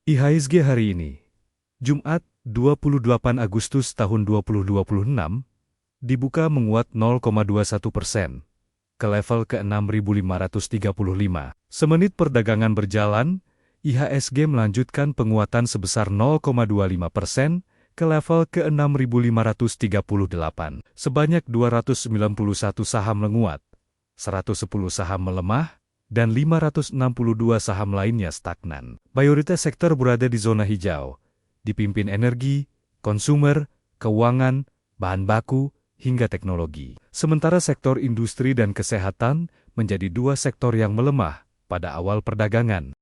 IHSG hari ini, Jumat, 28 Agustus tahun 2026, dibuka menguat 0,21% ke level ke-6.535. Semenit perdagangan berjalan, IHSG melanjutkan penguatan sebesar 0,25% ke level ke-6.538. Sebanyak 291 saham menguat, 110 saham melemah, dan 562 saham lainnya stagnan. Mayoritas sektor berada di zona hijau, dipimpin energi, konsumer, keuangan, bahan baku, hingga teknologi. Sementara sektor industri dan kesehatan menjadi dua sektor yang melemah pada awal perdagangan.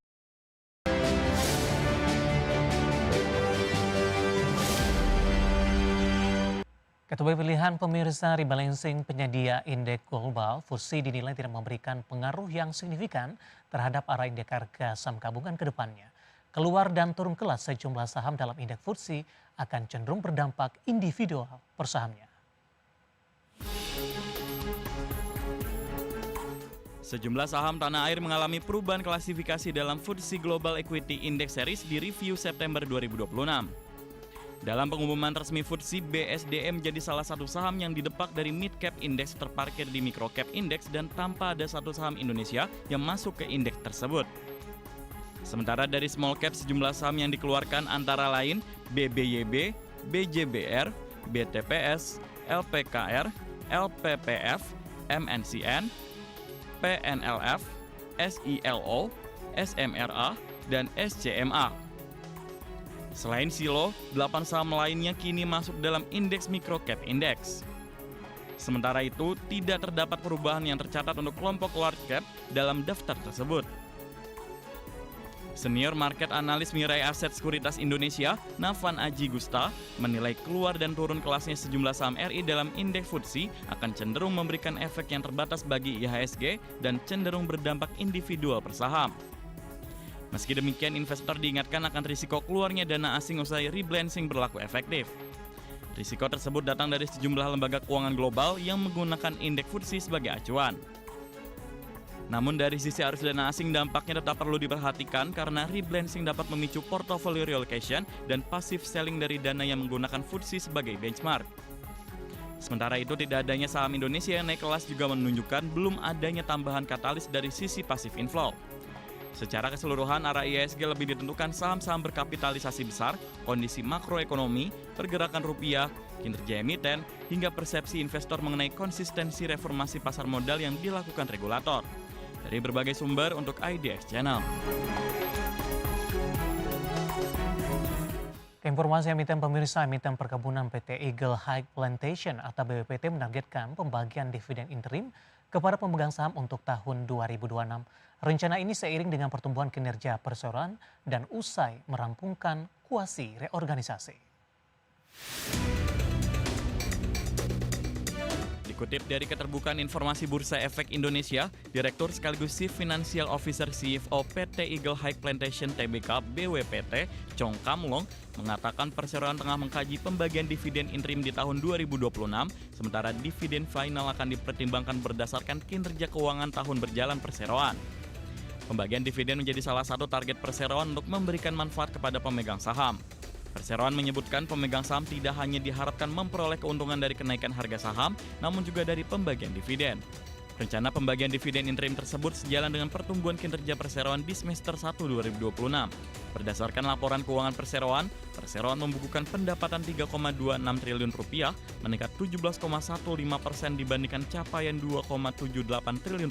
Ketua pilihan pemirsa rebalancing penyedia indeks global FTSE dinilai tidak memberikan pengaruh yang signifikan terhadap arah indeks harga saham gabungan ke depannya. Keluar dan turun kelas sejumlah saham dalam indeks FTSE akan cenderung berdampak individual per sahamnya. Sejumlah saham tanah air mengalami perubahan klasifikasi dalam FTSE Global Equity Index Series di review September 2026. Dalam pengumuman resmi FTSE, BSDM jadi salah satu saham yang didepak dari mid cap index terparkir di micro cap index dan tanpa ada satu saham Indonesia yang masuk ke indeks tersebut. Sementara dari small cap sejumlah saham yang dikeluarkan antara lain BBYB, BJBR, BTPS, LPKR, LPPF, MNCN, PNLF, SILO, SMRA, dan SCMA. Selain Silo, 8 saham lainnya kini masuk dalam indeks microcap index. Sementara itu, tidak terdapat perubahan yang tercatat untuk kelompok large cap dalam daftar tersebut. Senior market analis Mirai Aset Sekuritas Indonesia, Nafan Aji Gusta, menilai keluar dan turun kelasnya sejumlah saham RI dalam indeks FTSE akan cenderung memberikan efek yang terbatas bagi IHSG dan cenderung berdampak individual per saham. Meski demikian, investor diingatkan akan risiko keluarnya dana asing usai rebalancing berlaku efektif. Risiko tersebut datang dari sejumlah lembaga keuangan global yang menggunakan indeks FTSE sebagai acuan. Namun dari sisi arus dana asing dampaknya tetap perlu diperhatikan karena rebalancing dapat memicu portfolio reallocation dan passive selling dari dana yang menggunakan FTSE sebagai benchmark. Sementara itu, tidak adanya saham Indonesia yang naik kelas juga menunjukkan belum adanya tambahan katalis dari sisi passive inflow. Secara keseluruhan, arah IHSG lebih ditentukan saham-saham berkapitalisasi besar, kondisi makroekonomi, pergerakan rupiah, kinerja emiten, hingga persepsi investor mengenai konsistensi reformasi pasar modal yang dilakukan regulator. Dari berbagai sumber untuk IDX Channel. Informasi emiten pemirsa, emiten perkebunan PT Eagle High Plantation atau BWPT menargetkan pembagian dividen interim kepada pemegang saham untuk tahun 2026. Rencana ini seiring dengan pertumbuhan kinerja perseroan dan usai merampungkan kuasi reorganisasi. Dikutip dari Keterbukaan Informasi Bursa Efek Indonesia, Direktur sekaligus Chief Financial Officer CFO PT Eagle High Plantation Tbk BWPT, Chong Kamlong, mengatakan perseroan tengah mengkaji pembagian dividen interim di tahun 2026, sementara dividen final akan dipertimbangkan berdasarkan kinerja keuangan tahun berjalan perseroan. Pembagian dividen menjadi salah satu target perseroan untuk memberikan manfaat kepada pemegang saham. Perseroan menyebutkan pemegang saham tidak hanya diharapkan memperoleh keuntungan dari kenaikan harga saham, namun juga dari pembagian dividen. Rencana pembagian dividen interim tersebut sejalan dengan pertumbuhan kinerja perseroan di semester 1 2026. Berdasarkan laporan keuangan perseroan, perseroan membukukan pendapatan Rp3,26 triliun, meningkat 17,15% dibandingkan capaian Rp2,78 triliun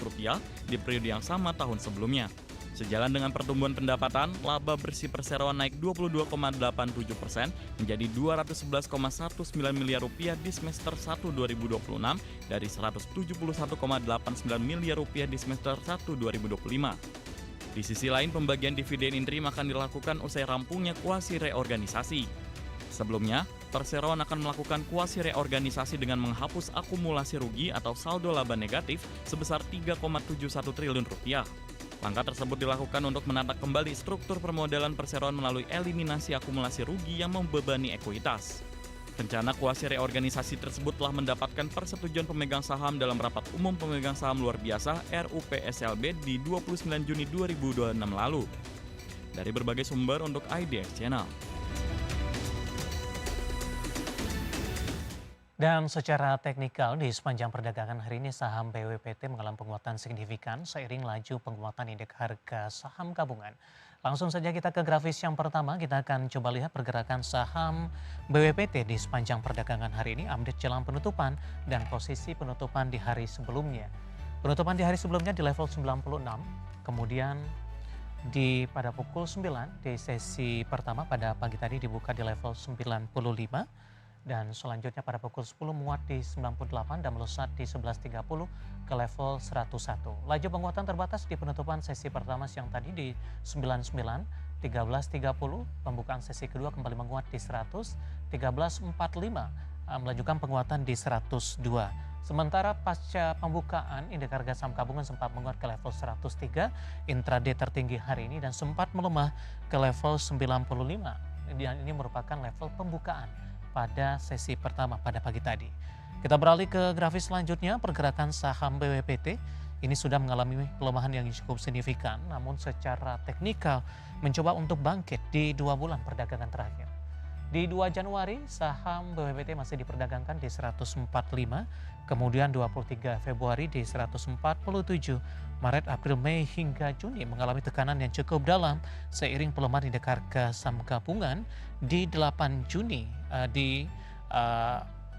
di periode yang sama tahun sebelumnya. Sejalan dengan pertumbuhan pendapatan, laba bersih perseroan naik 22,87% menjadi Rp211,19 miliar di semester 1 2026 dari Rp171,89 miliar di semester 1 2025. Di sisi lain, pembagian dividen interim akan dilakukan usai rampungnya kuasi reorganisasi. Sebelumnya, perseroan akan melakukan kuasi reorganisasi dengan menghapus akumulasi rugi atau saldo laba negatif sebesar Rp3,71 triliun. Langkah tersebut dilakukan untuk menata kembali struktur permodalan perseroan melalui eliminasi akumulasi rugi yang membebani ekuitas. Rencana kuasi reorganisasi tersebut telah mendapatkan persetujuan pemegang saham dalam rapat umum pemegang saham luar biasa RUPSLB di 29 Juni 2026 lalu. dari berbagai sumber untuk IDX Channel. Dan secara teknikal di sepanjang perdagangan hari ini saham BWPT mengalami penguatan signifikan seiring laju penguatan indeks harga saham gabungan. Langsung saja kita ke grafis yang pertama, kita akan coba lihat pergerakan saham BWPT di sepanjang perdagangan hari ini, update jelang penutupan dan posisi penutupan di hari sebelumnya. Penutupan di hari sebelumnya di level 96, kemudian pada pukul 9 di sesi pertama pada pagi tadi dibuka di level 95. Dan selanjutnya pada pukul 10 muat di 98 dan melesat di 11.30 ke level 101. Laju penguatan terbatas di penutupan sesi pertama siang tadi di 99, 13.30, pembukaan sesi kedua kembali menguat di 100, 13.45, melanjutkan penguatan di 102. Sementara pasca pembukaan indeks harga saham gabungan sempat menguat ke level 103 intraday tertinggi hari ini dan sempat melemah ke level 95. Dan ini merupakan level pembukaan pada sesi pertama pada pagi tadi. Kita beralih ke grafis selanjutnya, pergerakan saham BWPT ini sudah mengalami pelemahan yang cukup signifikan, namun secara teknikal mencoba untuk bangkit di 2 bulan perdagangan terakhir. Di 2 Januari, saham BWPT masih diperdagangkan di 145, kemudian 23 Februari di 147, Maret, April, Mei hingga Juni mengalami tekanan yang cukup dalam seiring pelemahan indeks harga saham gabungan di 8 Juni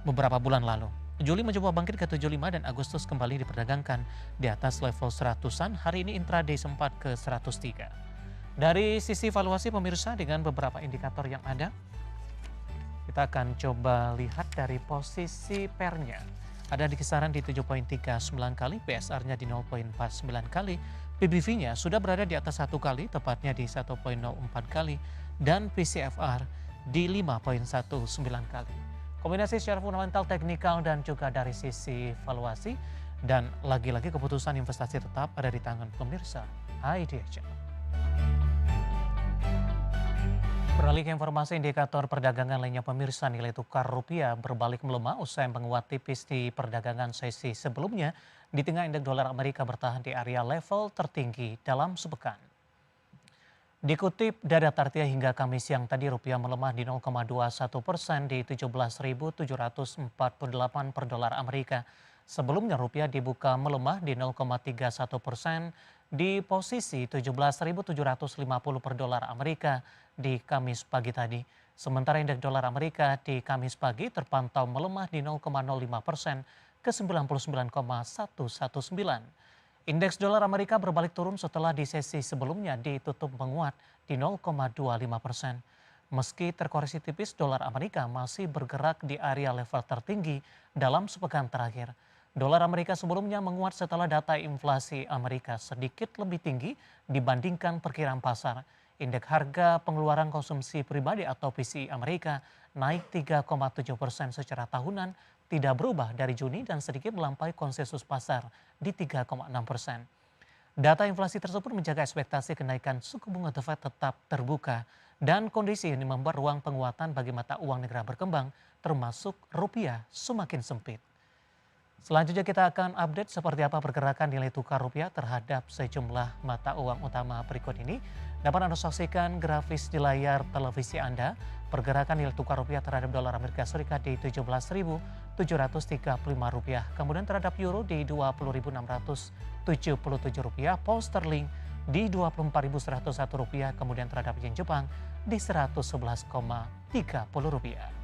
beberapa bulan lalu. Juli mencoba bangkit ke 75 dan Agustus kembali diperdagangkan di atas level 100-an. Hari ini intraday sempat ke 103. Dari sisi valuasi pemirsa dengan beberapa indikator yang ada, kita akan coba lihat dari posisi pernya. Ada di kisaran di 7.39 kali, PSR-nya di 0.49 kali, PBV-nya sudah berada di atas 1 kali, tepatnya di 1.04 kali, dan PCFR di 5.19 kali. Kombinasi secara fundamental, teknikal, dan juga dari sisi valuasi, dan lagi-lagi keputusan investasi tetap ada di tangan pemirsa IDX Channel. Beralih ke informasi indikator perdagangan lainnya pemirsa, nilai tukar rupiah berbalik melemah usai menguat tipis di perdagangan sesi sebelumnya di tengah indeks dolar Amerika bertahan di area level tertinggi dalam sepekan. Dikutip dari Tartia hingga Kamis siang tadi rupiah melemah di 0,21% di 17.748 per dolar Amerika. Sebelumnya rupiah dibuka melemah di 0,31% di posisi 17.750 per dolar Amerika di Kamis pagi tadi. Sementara indeks dolar Amerika di Kamis pagi terpantau melemah di 0,05% ke 99,119. Indeks dolar Amerika berbalik turun setelah di sesi sebelumnya ditutup menguat di 0,25%. Meski terkoreksi tipis, dolar Amerika masih bergerak di area level tertinggi dalam sepekan terakhir. Dolar Amerika sebelumnya menguat setelah data inflasi Amerika sedikit lebih tinggi dibandingkan perkiraan pasar. Indeks harga pengeluaran konsumsi pribadi atau PCE Amerika naik 3,7% secara tahunan, tidak berubah dari Juni dan sedikit melampaui konsensus pasar di 3,6%. Data inflasi tersebut menjaga ekspektasi kenaikan suku bunga The Fed tetap terbuka dan kondisi ini membuat ruang penguatan bagi mata uang negara berkembang termasuk rupiah semakin sempit. Selanjutnya kita akan update seperti apa pergerakan nilai tukar rupiah terhadap sejumlah mata uang utama berikut ini. Dapat Anda saksikan grafis di layar televisi Anda. Pergerakan nilai tukar rupiah terhadap dolar Amerika Serikat di 17.735 rupiah. Kemudian terhadap euro di 20.677 rupiah. Pound sterling di 24.101 rupiah. Kemudian terhadap yen Jepang di 111,30 rupiah.